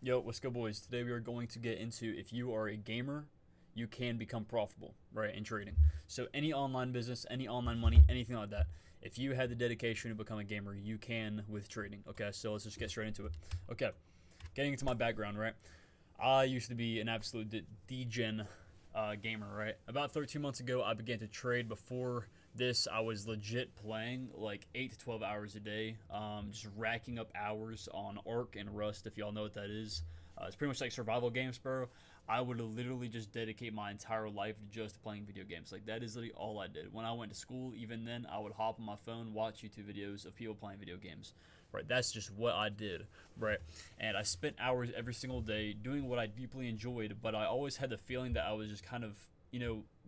Yo, what's good, boys? Today we are going to get into if you are a gamer, you can become profitable, right, in trading. So, any online business, any online money, anything like that, if you had the dedication to become a gamer, you can with trading. Okay, so let's just get straight into it. Okay, getting into my background, right? I used to be an absolute degen gamer, right? About 13 months ago, I began to trade. Before this, I was legit playing like 8 to 12 hours a day, just racking up hours on Ark and Rust, if y'all know what that is. It's pretty much like survival games, bro. I would literally just dedicate my entire life just playing video games. Like, that is literally all I did. When I went to school, even then, I would hop on my phone, watch YouTube videos of people playing video games. Right, that's just what I did, right? And I spent hours every single day doing what I deeply enjoyed, but I always had the feeling that I was just kind of,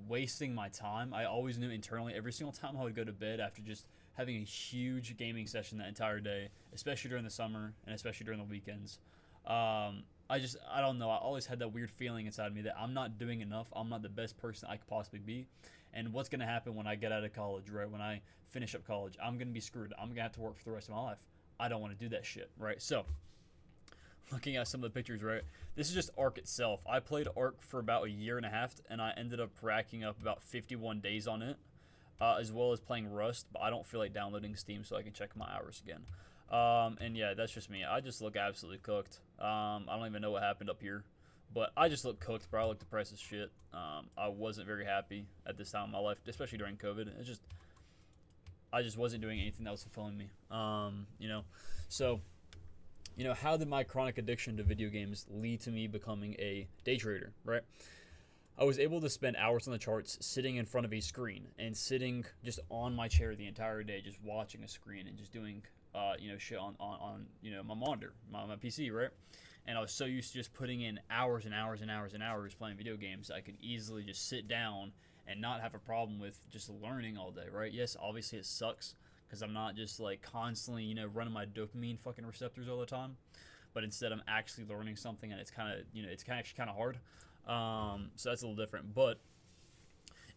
wasting my time. I always knew internally every single time I would go to bed after just having a huge gaming session that entire day, especially during the summer and especially during the weekends. I don't know. I always had that weird feeling inside me that I'm not doing enough. I'm not the best person I could possibly be. And what's going to happen when I get out of college, right? When I finish up college, I'm going to be screwed. I'm going to have to work for the rest of my life. I don't want to do that shit, right? So, looking at some of the pictures, right? This is just Ark itself. I played Ark for about a year and a half, and I ended up racking up about 51 days on it, as well as playing Rust, but I don't feel like downloading Steam so I can check my hours again. And yeah, that's just me. I just look absolutely cooked. I don't even know what happened up here, but I just look cooked, bro. I look depressed as shit. I wasn't very happy at this time in my life, especially during COVID. I just wasn't doing anything that was fulfilling me. So how did my chronic addiction to video games lead to me becoming a day trader, right? I was able to spend hours on the charts sitting in front of a screen and sitting just on my chair the entire day, just watching a screen and just doing, shit on my monitor, my PC, right? And I was so used to just putting in hours and hours and hours and hours playing video games, I could easily just sit down and not have a problem with just learning all day, right? Yes, obviously it sucks because I'm not just like constantly, running my dopamine fucking receptors all the time, but instead I'm actually learning something, and it's kind of, actually kind of hard. So that's a little different, but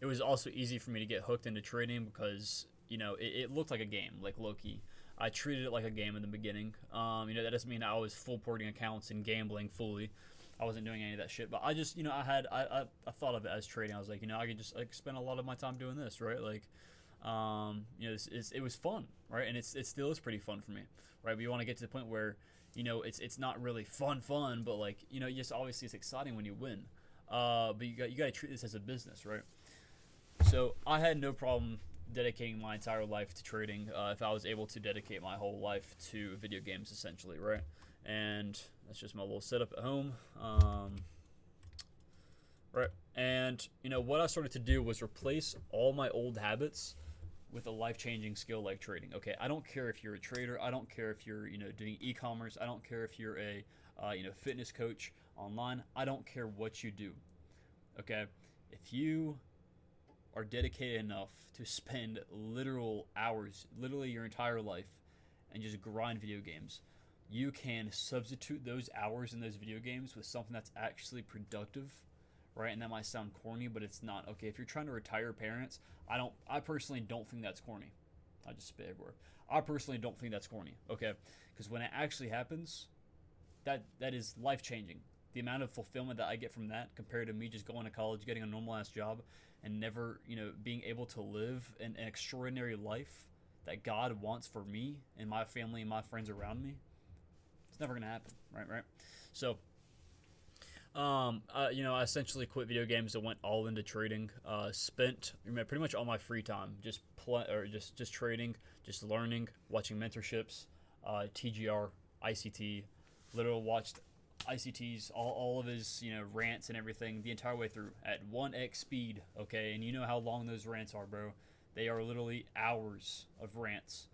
it was also easy for me to get hooked into trading because it looked like a game, like Loki. I treated it like a game in the beginning. That doesn't mean I was full porting accounts and gambling fully. I wasn't doing any of that shit, but I just, I thought of it as trading. I was like, I could just like spend a lot of my time doing this, right? Like, it was fun, right? And it still is pretty fun for me, right? But you want to get to the point where, it's not really fun, but like, yes, obviously it's exciting when you win. But you got to treat this as a business, right? So I had no problem dedicating my entire life to trading if I was able to dedicate my whole life to video games, essentially, right? And that's just my little setup at home. Right. And, what I started to do was replace all my old habits with a life-changing skill like trading. Okay, I don't care if you're a trader. I don't care if you're, doing e-commerce. I don't care if you're a, fitness coach online. I don't care what you do. Okay, if you are dedicated enough to spend literal hours, literally your entire life, and just grind video games, you can substitute those hours in those video games with something that's actually productive, right? And that might sound corny, but it's not. Okay, if you're trying to retire parents, I personally don't think that's corny. I just spit everywhere. I personally don't think that's corny, okay? Because when it actually happens, that is life changing. The amount of fulfillment that I get from that compared to me just going to college, getting a normal ass job, and never, being able to live an extraordinary life that God wants for me and my family and my friends around me, it's never gonna happen, right? So, I essentially quit video games and went all into trading. Spent pretty much all my free time just just trading, just learning, watching mentorships, TGR, ICT. Literally watched ICT's all of his rants and everything the entire way through at 1x speed. Okay, and you know how long those rants are, bro. They are literally hours of rants,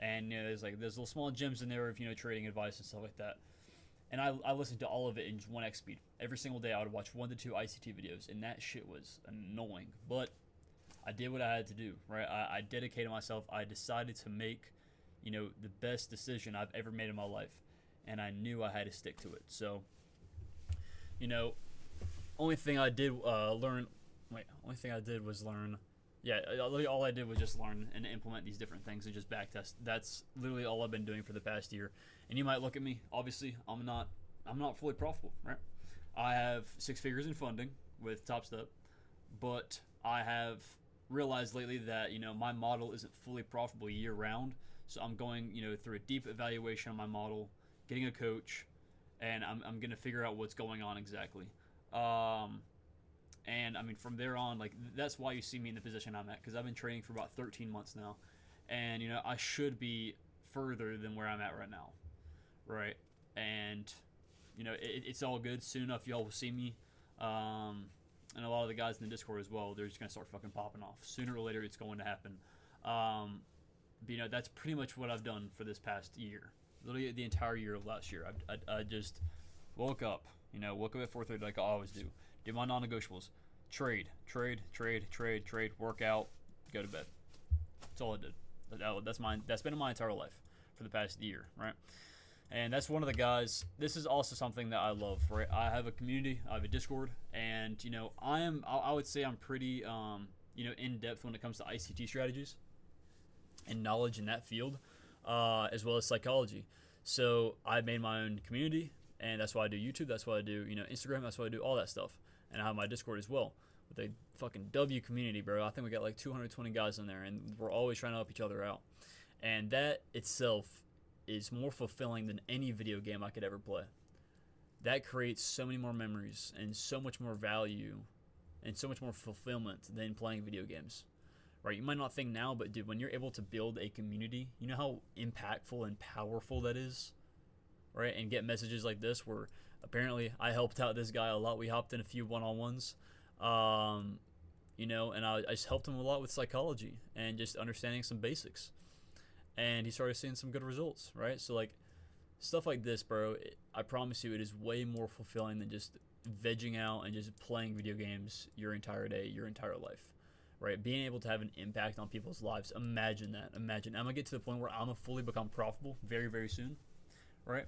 and there's little small gems in there of trading advice and stuff like that. And I listened to all of it in 1x speed. Every single day I would watch 1 to 2 ICT videos, and that shit was annoying. But I did what I had to do, right? I dedicated myself. I decided to make, the best decision I've ever made in my life. And I knew I had to stick to it. So, you know, only thing I did learn, only thing I did was learn, yeah, all I did was just learn and implement these different things and just backtest. That's literally all I've been doing for the past year. And you might look at me, obviously, I'm not, I'm not fully profitable, right? I have 6 figures in funding with Top Step, but I have realized lately that my model isn't fully profitable year round. So I'm going through a deep evaluation of my model, getting a coach, and I'm gonna figure out what's going on exactly. Um, and I mean, from there on, like that's why you see me in the position I'm at, because I've been training for about 13 months now, and I should be further than where I'm at right now, right? And it's all good. Soon enough, y'all will see me. And a lot of the guys in the Discord as well, they're just gonna start fucking popping off. Sooner or later, it's going to happen. But that's pretty much what I've done for this past year. Literally the entire year of last year. I just woke up, woke up at 4:30 like I always do. Do my non-negotiables. Trade, work out, go to bed. That's all I did. That's been my entire life for the past year, right? And that's one of the guys. This is also something that I love, right? I have a community, I have a Discord, and I would say I'm pretty in depth when it comes to ICT strategies and knowledge in that field, as well as psychology. So I made my own community, and that's why I do YouTube. That's why I do Instagram. That's why I do all that stuff, and I have my Discord as well with a fucking W community, bro. I think we got like 220 guys in there, and we're always trying to help each other out, and that itself is more fulfilling than any video game I could ever play. That creates so many more memories and so much more value and so much more fulfillment than playing video games. Right? You might not think now, but dude, when you're able to build a community, you know how impactful and powerful that is? Right? And get messages like this where apparently I helped out this guy a lot. We hopped in a few one-on-ones. And I just helped him a lot with psychology and just understanding some basics. And he started seeing some good results, right? So like stuff like this, bro, I promise you it is way more fulfilling than just vegging out and just playing video games your entire day, your entire life, right? Being able to have an impact on people's lives. Imagine that. I'm gonna get to the point where I'm gonna fully become profitable very, very soon, right?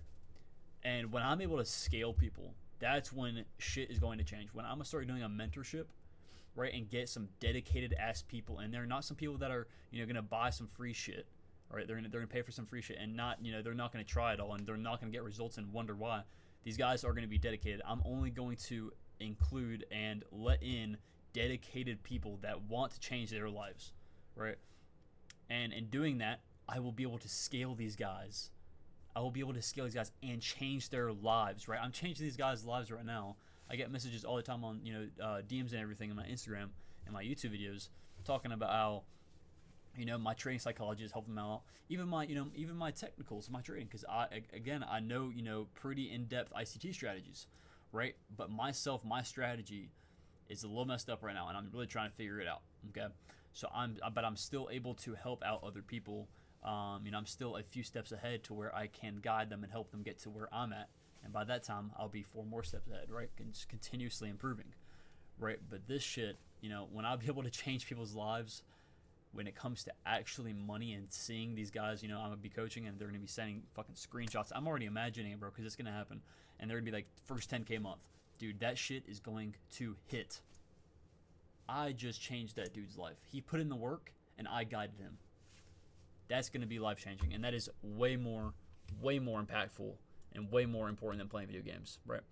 And when I'm able to scale people, that's when shit is going to change. When I'm gonna start doing a mentorship, right, and get some dedicated ass people in there, not some people that are gonna buy some free shit. Right, they're gonna pay for some free shit and not they're not gonna try it all and they're not gonna get results and wonder why. These guys are gonna be dedicated. I'm only going to include and let in dedicated people that want to change their lives, right? And in doing that, I will be able to scale these guys. And change their lives, right? I'm changing these guys' lives right now. I get messages all the time on DMs and everything in my Instagram and my YouTube videos talking about how my trading psychology is helping them out. Even my technicals, my trading, because I know pretty in-depth ICT strategies, right? But my strategy is a little messed up right now, and I'm really trying to figure it out. Okay, so I'm still able to help out other people. I'm still a few steps ahead to where I can guide them and help them get to where I'm at, and by that time I'll be 4 more steps ahead, right? Continuously improving, right? But this shit, when I'll be able to change people's lives. When it comes to actually money and seeing these guys, I'm gonna be coaching and they're gonna be sending fucking screenshots. I'm already imagining it, bro, because it's gonna happen. And they're gonna be like, first 10K month. Dude, that shit is going to hit. I just changed that dude's life. He put in the work and I guided him. That's gonna be life changing. And that is way more impactful and way more important than playing video games, right?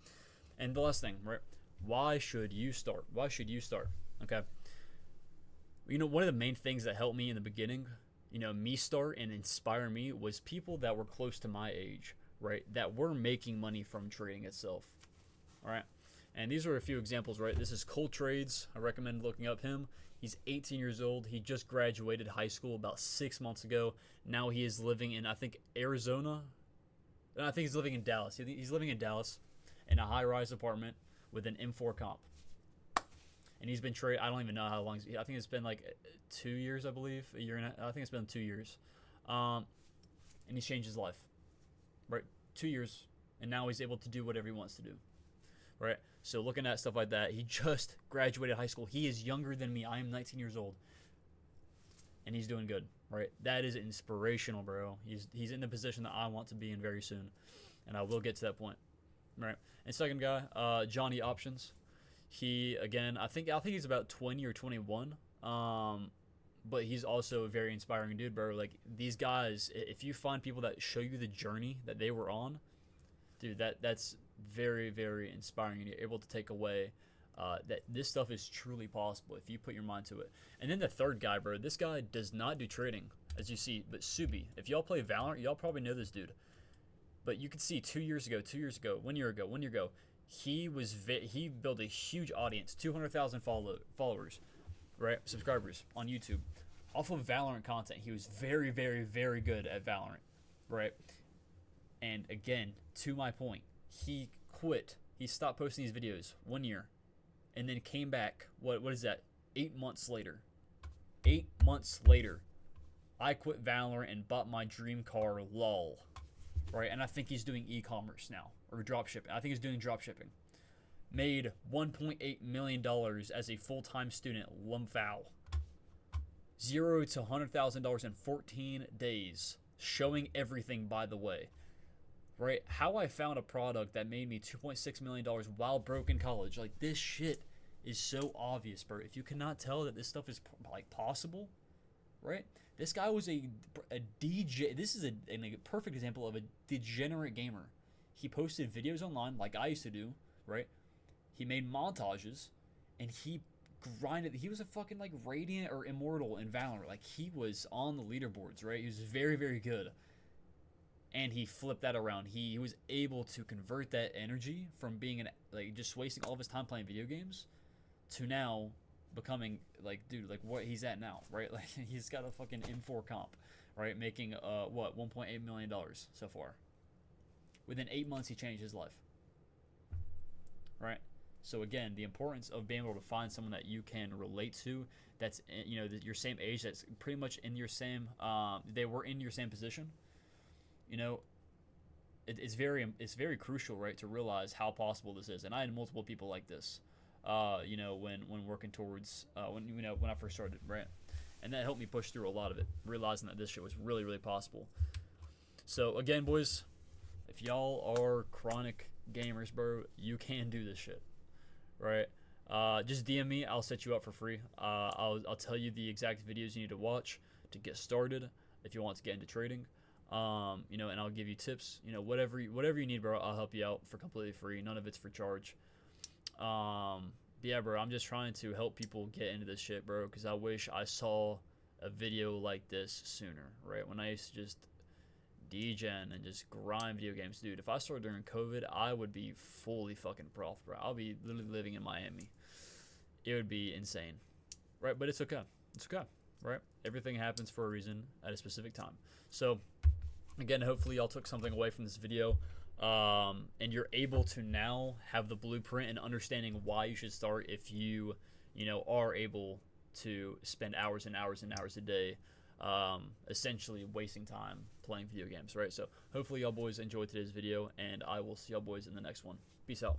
And the last thing, right? Why should you start? Okay. One of the main things that helped me in the beginning, me start and inspire me was people that were close to my age, right? That were making money from trading itself, all right? And these are a few examples, right? This is Cole Trades. I recommend looking up him. He's 18 years old. He just graduated high school about 6 months ago. Now he is living in, I think, Arizona. I think he's living in Dallas. He's living in Dallas in a high-rise apartment with an M4 comp. And he's been trading. I don't even know how long. I think it's been like 2 years, I believe. A year and I think it's been 2 years. And he's changed his life. Right? 2 years. And now he's able to do whatever he wants to do. Right? So looking at stuff like that, he just graduated high school. He is younger than me. I am 19 years old. And he's doing good. Right? That is inspirational, bro. He's in the position that I want to be in very soon. And I will get to that point. Right? And second guy, Johnny Options. He, again, I think he's about 20 or 21, but he's also a very inspiring dude, bro. Like, these guys, if you find people that show you the journey that they were on, dude, very, very inspiring, and you're able to take away that this stuff is truly possible if you put your mind to it. And then the third guy, bro, this guy does not do trading, as you see, but Subi. If y'all play Valorant, y'all probably know this dude. But you can see 2 years ago, 1 year ago, he built a huge audience, 200,000 followers, right, subscribers on YouTube, off of Valorant content. He was very, very, very good at Valorant, right? And again, to my point, he quit. He stopped posting these videos 1 year, and then came back. What is that? 8 months later. 8 months later, I quit Valorant and bought my dream car, lol. Right, and I think he's doing e-commerce now, or dropshipping. I think he's doing dropshipping. Made $1.8 million as a full-time student, lumfow. $0 to $100,000 in 14 days. Showing everything, by the way. Right, how I found a product that made me $2.6 million while broke in college. Like, this shit is so obvious, bro. If you cannot tell that this stuff is, like, possible, right? This guy was a DJ. This is a perfect example of a degenerate gamer. He posted videos online like I used to do, right? He made montages, and he grinded. He was a fucking, like, Radiant or Immortal in Valorant. Like, he was on the leaderboards, right? He was very, very good. And he flipped that around. He was able to convert that energy from being just wasting all of his time playing video games to now becoming, like, dude, like, what he's at now, right? Like, he's got a fucking M4 comp, right? Making $1.8 million so far. Within 8 months, he changed his life, right? So again, the importance of being able to find someone that you can relate to, that's, you know, your same age, that's pretty much in your same they were in your same position. You know, it's very crucial, right, to realize how possible this is. And I had multiple people like this, you know, when working towards when I first started, right, and that helped me push through a lot of it, realizing that this shit was really, really possible. So again, boys, if y'all are chronic gamers, bro, you can do this shit, right? Just DM me. I'll set you up for free. I'll tell you the exact videos you need to watch to get started if you want to get into trading. You know, and I'll give you tips, you know, whatever you need, bro. I'll help you out for completely free. None of it's for charge. Yeah, bro, I'm just trying to help people get into this shit, bro, because I wish I saw a video like this sooner, right? When I used to just degen and just grind video games, dude, if I started during COVID, I would be fully fucking prof, bro. I'll be literally living in Miami. It would be insane, right? But it's okay. It's okay, right? Everything happens for a reason at a specific time. So again, hopefully y'all took something away from this video, and you're able to now have the blueprint and understanding why you should start if you know, are able to spend hours and hours and hours a day essentially wasting time playing video games, right? So hopefully y'all boys enjoyed today's video, and I will see y'all boys in the next one. Peace out.